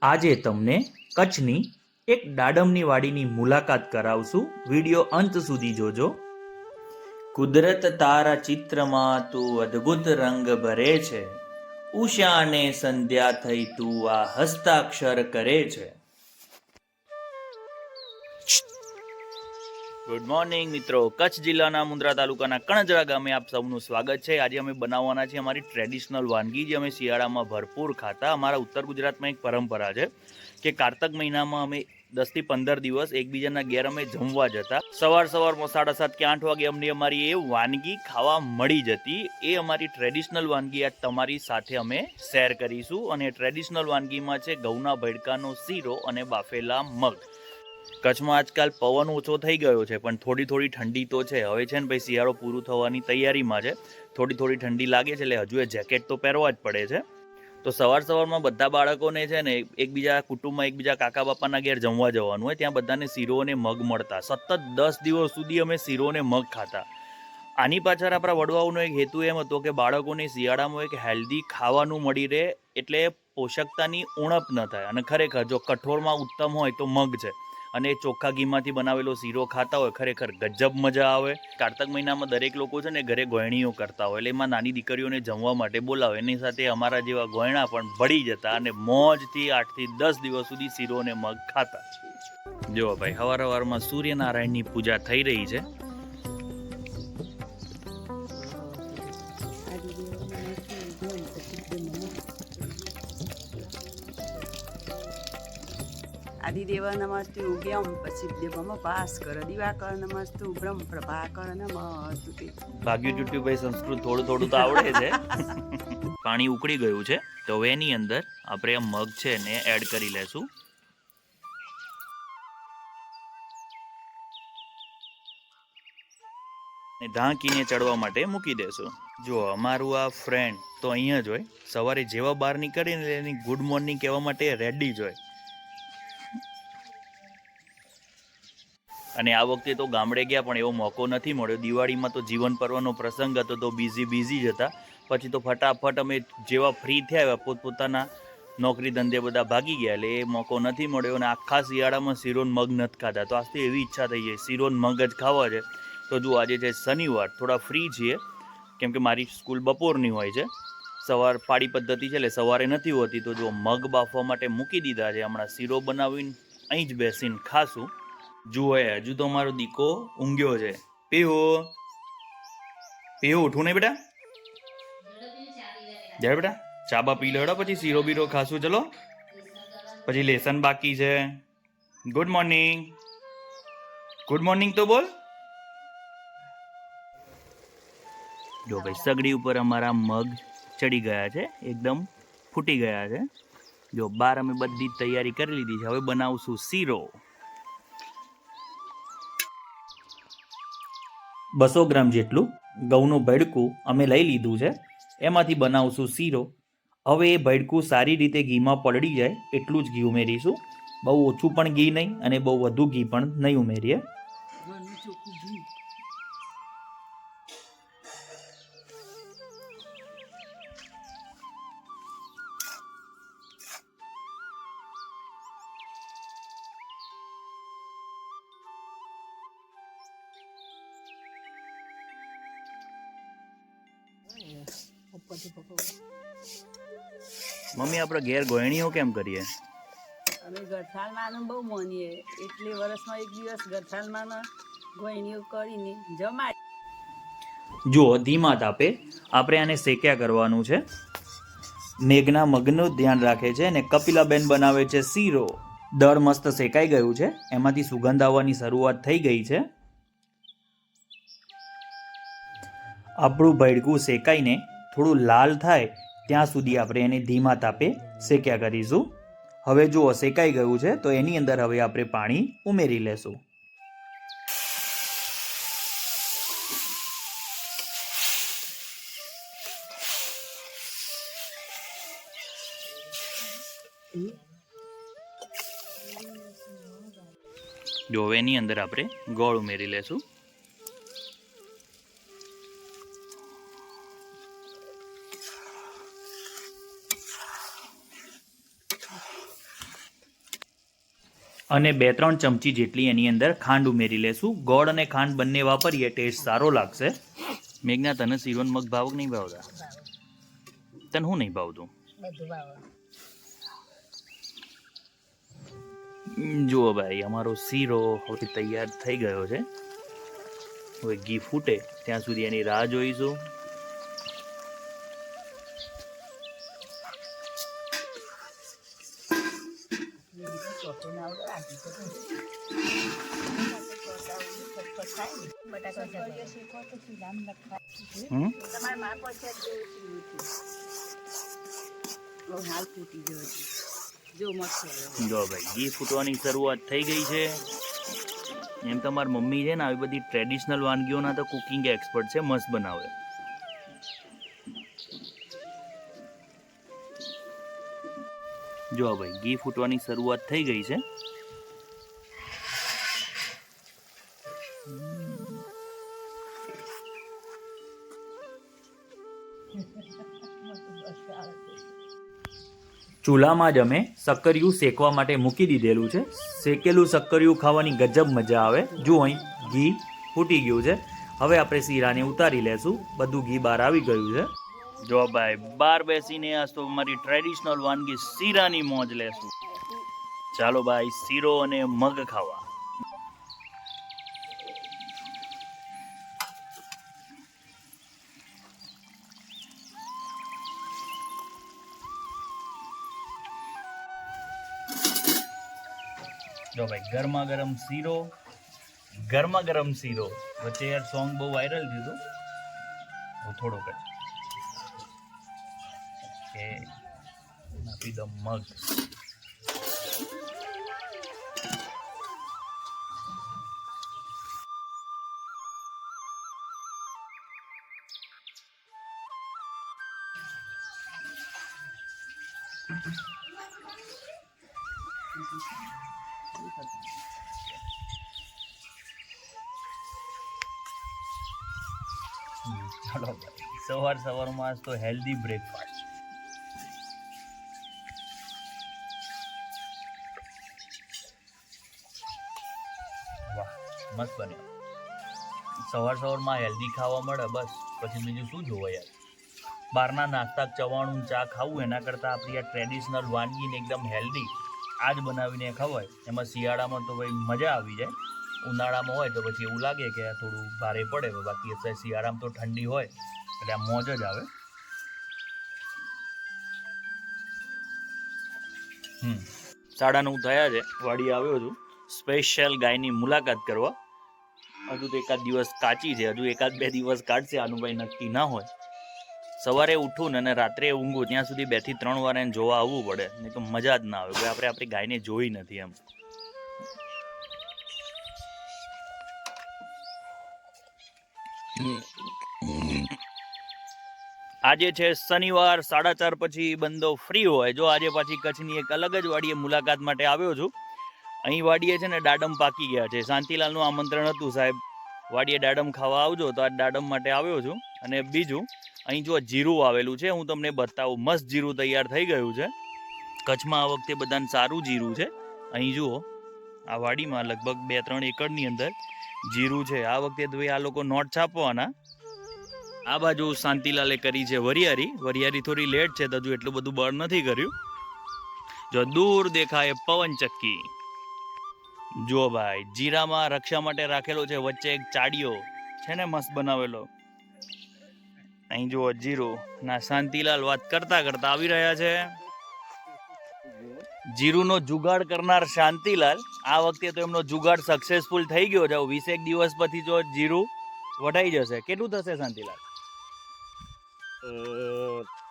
આજે તમને કચ્છની એક દાડમની વાડીની મુલાકાત કરાવશું. વિડિયો અંત સુધી જોજો. કુદરત તારા ચિત્રમાં તું અદ્ભુત રંગ ભરે છે. ઉષાને સંધ્યા થઈ તું આ હસ્તાક્ષર કરે છે. ગુડ મોર્નિંગ મિત્રો. કચ્છ જિલ્લાના મુન્દ્રા તાલુકાના કણજરા ગામે આપ સૌનું સ્વાગત છે. આજે અમે બનાવવાના છીએ અમારી ટ્રેડિશનલ વાનગી જે અમે શિયાળામાં ભરપૂર ખાતા. અમારા ઉત્તર ગુજરાતમાં એક પરંપરા છે કે કારતક મહિનામાં અમે 10 થી 15 દિવસ એકબીજાના ઘેર અમે જમવા જતા. સવારમાં 7:30 કે 8 વાગે અમને અમારી એ વાનગી ખાવા મળી જતી. એ અમારી ટ્રેડિશનલ વાનગી આજ તમારી સાથે અમે શેર કરીશું. અને ટ્રેડિશનલ વાનગીમાં છે ઘઉંના ભડકાનો શીરો અને બાફેલા મગ. કચ્છમાં આજકાલ પવન ઓછો થઈ ગયો છે પણ થોડી ઠંડી તો છે. હવે છે ને ભાઈ શિયાળો પૂરું થવાની તૈયારીમાં છે. થોડી ઠંડી લાગે છે એટલે હજુ એ જેકેટ તો પહેરવા જ પડે છે. તો સવારમાં બધા બાળકોને છે ને એકબીજા કુટુંબમાં એકબીજા કાકા બાપાના ઘેર જમવા જવાનું હોય. ત્યાં બધાને શીરો અને મગ મળતા. સતત 10 દિવસ સુધી અમે શીરો અને મગ ખાતા. આની પાછળ આપણા વડવાઓનો એક હેતુ એમ હતો કે બાળકોને શિયાળામાં એક હેલ્ધી ખાવાનું મળી રહે એટલે પોષકતાની ઉણપ ન થાય. અને ખરેખર જો કઠોળમાં ઉત્તમ હોય તો મગ છે અને ચોખ્ખા ઘીમાંથી બનાવેલો શીરો ખાતા હોય ખરેખર ગજબ મજા આવે. કારતક મહિનામાં દરેક લોકો છે ને ઘરે ગોયણીઓ કરતા હોય એટલે એમાં નાની દીકરીઓને જમવા માટે બોલાવે. એની સાથે અમારા જેવા ગોયણા પણ ભળી જતા અને મોજથી 8 થી 10 દિવસ સુધી શીરો અને મગ ખાતા. જો ભાઈ સવારમાં સૂર્યનારાયણની પૂજા થઈ રહી છે. આદિદેવ નમસ્તુ ઉગ્યમ પશ્ચિદેવમ ભાસ્કર દિવાકર નમસ્તુ બ્રહ્મ પ્રભાકર નમસ્તુતે. ભાગ્યું ચૂટ્યું ભાઈ સંસ્કૃત થોડું તો આવડે છે. પાણી ઉકળી ગયું છે તો હવે એની અંદર આપણે મગ છે ને એડ કરી લેશું. ઢાંકીને ચડવા માટે મૂકી દેશું. જો અમારું આ ફ્રેન્ડ તો અહીંયા જ હોય. સવારે જેવા બહાર નીકળીને એની ગુડ મોર્નિંગ કહેવા માટે રેડી જ હોય. અને આ વખતે તો ગામડે ગયા પણ એવો મોકો નથી મળ્યો. દિવાળીમાં તો જીવન પર્વનો પ્રસંગ હતો તો બિઝી જ હતા. પછી તો ફટાફટ અમે જેવા ફ્રી થયા પોતપોતાના નોકરી ધંધે બધા ભાગી ગયા એટલે એ મોકો નથી મળ્યો. અને આખા શિયાળામાં શીરોન મગ નથી ખાધા. તો આજથી એવી ઈચ્છા થઈ જાય શીરોન મગ જ ખાવા છે. તો જો આજે છે શનિવાર, થોડા ફ્રી છીએ કેમ કે મારી સ્કૂલ બપોરની હોય છે. સવાર પાડી પદ્ધતિ છે એટલે સવારે નથી હોતી. તો જો મગ બાફવા માટે મૂકી દીધા છે. હમણાં શીરો બનાવીને અહીં જ બેસીને ખાશું. જુઓ હજુ તો મારો દીકો ઊંઘ્યો છે. પીહુ ઉઠું નહીં બેટા. જાય બેટા ચા બા પી લો પછી શીરો બીરો ખાશું. ચલો પછી લેસન બાકી છે. ગુડ મોર્નિંગ તો બોલ. જો ભાઈ સગડી ઉપર અમારા મગ ચડી ગયા છે, એકદમ ફૂટી ગયા છે. જો બાર અમે બધી તૈયારી કરી લીધી છે. હવે બનાવશું શીરો. 200 ગ્રામ જેટલું ઘઉંનું ભડકું અમે લઈ લીધું છે. એમાંથી બનાવશું શીરો. હવે એ ભડકું સારી રીતે ઘીમાં પલળી જાય એટલું જ ઘી ઉમેરીશું. બહુ ઓછું પણ ઘી નહીં અને બહુ વધુ ઘી પણ નહીં ઉમેરીએ. મમ્મી આપણે ઘેર ગોયણીઓ કેમ કરીએ? અમે ગરથાલમાં બહુ માનીએ એટલે વર્ષમાં એક દિવસ ગરથાલમાં ગોયણીઓ કરીને જમાય. જો ધીમા તાપે આપણે આને શેક્યા કરવાનું છે. મેઘના મગનું ધ્યાન રાખે છે અને કપિલાબેન બનાવે છે શીરો. દળ મસ્ત શેકાઈ ગયું છે. એમાંથી સુગંધ આવવાની શરૂઆત થઈ ગઈ છે. આપણું ભડકું શેકાઈને થોડું લાલ થાય ત્યાં સુધી આપણે એને ધીમા તાપે શેક્યા કરીશું. હવે જુઓ શેકાઈ ગયું છે તો એની અંદર હવે આપણે પાણી ઉમેરી લેશું. જો હવે એની અંદર આપણે ગોળ ઉમેરી લેશું. અને 2-3 ચમચી જેટલી એની અંદર ખાંડ ઉમેરી લેશું. ગોળ અને ખાંડ બંને વાપરીએ ટેસ્ટ સારો લાગશે. મેઘના, તને શીરો ને મગ ભાવ કે નહીં ભાવતા? તને શું નહીં ભાવતું? બધું ભાવે. જુઓ ભાઈ, અમારો શીરો હવે તૈયાર થઈ ગયો છે. હવે ઘી ફૂટે ત્યાં સુધી એની રાહ જોઈશું. હાલ ફૂટી ગયો છે. જો મસ્ત જો ભાઈ, ઘી ફૂટવાની શરૂઆત થઈ ગઈ છે. એમ તમારી મમ્મી છે ને આવી બધી ટ્રેડિશનલ વાનગીઓના તો કુકિંગ એક્સપર્ટ છે, મસ્ત બનાવે. જો ભાઈ, ઘી ફૂટવાની શરૂઆત થઈ ગઈ છે. ચૂલામાં જ અમે શક્કરિયું શેકવા માટે મૂકી દીધેલું છે. શેકેલું શક્કરિયું ખાવાની ગજબ મજા આવે. જુઓ, અહીં ઘી ફૂટી ગયું છે. હવે આપણે શીરાને ઉતારી લેશું. બધું ઘી બહાર આવી ગયું છે. જો ભાઈ, બહાર બેસીને આજ તો અમારી ટ્રેડિશનલ વાનગી શીરાની મોજ લેશું. ચાલો ભાઈ, શીરો અને મગ ખાવા. જો ભાઈ, ગરમા ગરમ શીરો, ગરમા ગરમ શીરો. વચ્ચે યાર સોંગ બહુ વાયરલ થયું હતું, થોડોક જ. ઓકે, નાખી દો મગ. ચાલો ભાઈ, સવારમાં આજ તો હેલ્ધી બ્રેકફાસ્ટ. વાહ, મસ્ત બન્યો. સવારમાં હેલ્ધી ખાવા મળે, બસ પછી બીજું શું જોવે યાર. બહારના નાસ્તા, ચવાણું, ચા ખાવું એના કરતાં આપણી આ ટ્રેડિશનલ વાનગીને એકદમ હેલ્ધી આ જ બનાવીને ખવાય. એમાં શિયાળામાં તો ભાઈ મજા આવી જાય. ઉનાળામાં હોય તો પછી એવું લાગે કે થોડું ભારે પડે, બાકી અત્યારે શિયાળામાં તો ઠંડી હોય એટલે આ મોજ જ આવે. 9:30 થયા છે. વાડી આવ્યો છું સ્પેશિયલ ગાયની મુલાકાત કરવા. હજુ તો એકાદ દિવસ કાચી છે, હજુ 1-2 દિવસ કાઢશે, આનું ભાઈ નક્કી ના હોય. સવારે ઉઠું ને અને રાત્રે ઊંઘું ત્યાં સુધી 2 થી 3 વાર એને જોવા આવવું પડે, નહીં તો મજા જ ના આવે. આપણે આપણી ગાયને જોઈ નથી એમ. આજે છે શનિવાર, 4:30 પછી બંદો ફ્રી હોય. જો આજે પાછી કચ્છની એક અલગ જ વાડીએ મુલાકાત માટે આવ્યો છું. અહીં વાડીએ છે ને દાડમ પાકી ગયા છે. શાંતિલાલનું આમંત્રણ હતું, સાહેબ વાડીએ દાડમ ખાવા આવજો, તો આ દાડમ માટે આવ્યો છું. અને બીજું, અહીં જો જીરું આવેલું છે, હું તમને બતાવું. મસ્ત જીરું તૈયાર થઈ ગયું છે. કચ્છમાં આ વખતે બધાને સારું જીરું છે. અહીં જુઓ, આ વાડીમાં લગભગ 2-3 એકરની અંદર જીરું છે. આ વખતે તો આ લોકો નોટ છાપવાના. આ બાજુ શાંતિલાલે કરી છે વરિયારી થોડી લેટ છે, તો હજુ એટલું બધું બળ નથી કર્યું. જો દૂર દેખાય પવન ચક્કી. જો ભાઈ, જીરામાં રક્ષા માટે રાખેલો છે વચ્ચે એક ચાડિયો છે ને મસ્ત બનાવેલો. અહીં જુઓ જીરું ના. શાંતિલાલ વાત કરતા કરતા આવી રહ્યા છે. જીરુનો જુગાડ કરનાર શાંતિલાલ. આ વખતે તો એમનો જુગાડ સક્સેસફુલ થઈ ગયો છે. 20 દિવસ પછી જો જીરું વઢાઈ જશે. કેટલું થશે શાંતિલાલ?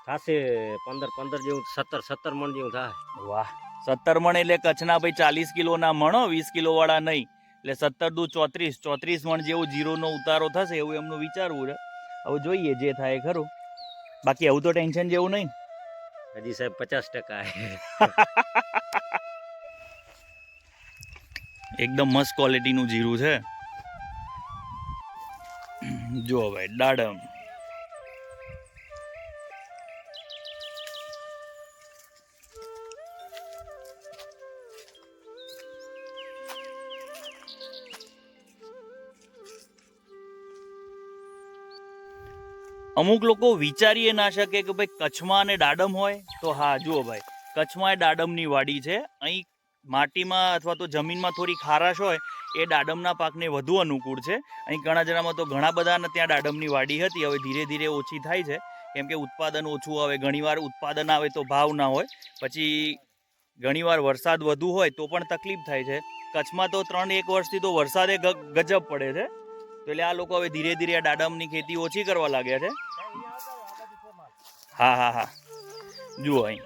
થશે 15 જેવું, 17 મણ જેવું થાય. વાહ, 17 મણ એટલે કચ્છના ભાઈ 40 કિલોના મણો, 20 કિલો વાળા નહીં. એટલે 17 દુ 34 મણ જેવું જીરોનો ઉતારો થશે એવું એમનું વિચારવું છે. હવે જોઈએ જે થાય ખરું. બાકી આવું તો ટેન્શન જેવું નહીં. હજી સાહેબ 50%. એકદમ મસ્ત ક્વોલિટીનું જીરું છે. જો ભાઈ, દાડમ. અમુક લોકો વિચારીએ ના શકે કે ભાઈ કચ્છમાં અને દાડમ હોય તો હા જુઓ ભાઈ કચ્છમાં એ દાડમની વાડી છે. અહીં માટીમાં અથવા તો જમીનમાં થોડી ખારાશ હોય એ દાડમના પાકને વધુ અનુકૂળ છે. અહીં ઘણા જણામાં તો ઘણા બધાને ત્યાં દાડમની વાડી હતી, હવે ધીરે ધીરે ઓછી થાય છે કેમ કે ઉત્પાદન ઓછું આવે. ઘણીવાર ઉત્પાદન આવે તો ભાવ ના હોય, પછી ઘણીવાર વરસાદ વધુ હોય તો પણ તકલીફ થાય છે. કચ્છમાં તો 3-1 વર્ષથી તો વરસાદે ગજબ પડે છે, તો એટલે આ લોકો હવે ધીરે ધીરે આ દાડમની ખેતી ઓછી કરવા લાગ્યા છે. હા હા હા જુઓ અહીં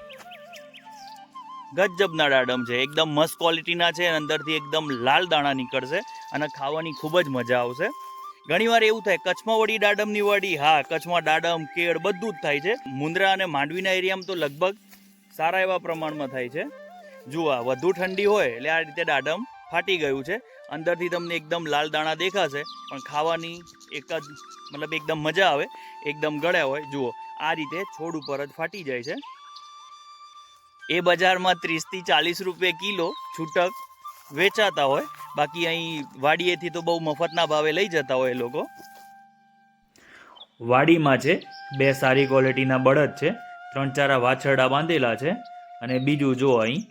ગજબના દાડમ છે, એકદમ મસ્ત ક્વોલિટીના છે, અંદરથી એકદમ લાલ દાણા નીકળશે અને ખાવાની ખૂબ જ મજા આવશે. ઘણીવાર એવું થાય કચ્છમાં વળી દાડમની વાડી, હા કચ્છમાં દાડમ કેળ બધું જ થાય છે. મુન્દ્રા અને માંડવીના એરિયામાં તો લગભગ સારા એવા પ્રમાણમાં થાય છે. જુઓ વધુ ઠંડી હોય એટલે આ રીતે દાડમ ફાટી ગયું છે, અંદરથી તમને એકદમ લાલ દાણા દેખાશે પણ ખાવાની એક જ મતલબ એકદમ મજા આવે, એકદમ ગળ્યા હોય. જુઓ આ રીતે છોડ ઉપર જ ફાટી જાય છે. એ બજારમાં 30 થી 40 રૂપિયા કિલો છૂટક વેચાતા હોય, બાકી અહીં વાડીએથી તો બહુ મફતના ભાવે લઈ જતા હોય એ લોકો. વાડીમાં છે 2 સારી ક્વોલિટીના બળદ છે, 3-4 વાછરડા બાંધેલા છે અને બીજું જો અહીં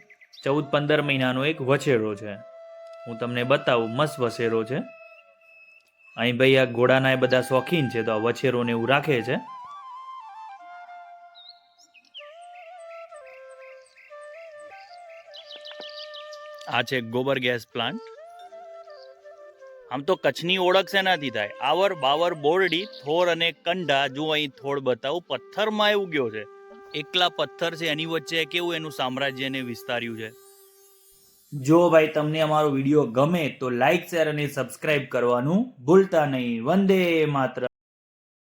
14-15 મહિનાનો એક વછેરો છે. હું તમને બતાવું, મસ્ત વછેરો છે. અહીં ભાઈ આ ઘોડાના એ બધા શોખીન છે તો આ વછેરોને એવું રાખે છે. આ છે ગોબર ગેસ પ્લાન્ટ. આમ તો કચ્છની ઓળખ શેનાથી થાય? આવર બાવર બોરડી થોર અને કંડા. જો અહીં થોડ બતાવું, પથ્થરમાં એ ઉગ્યો છે, એકલા પથ્થર છે એની વચ્ચે કેવું એનું સામ્રાજ્યને વિસ્તાર્યું છે. જો ભાઈ તમને અમારો વિડીયો ગમે તો લાઈક શેર અને સબસ્ક્રાઇબ કરવાનું ભૂલતા નહીં. વંદે માતરમ.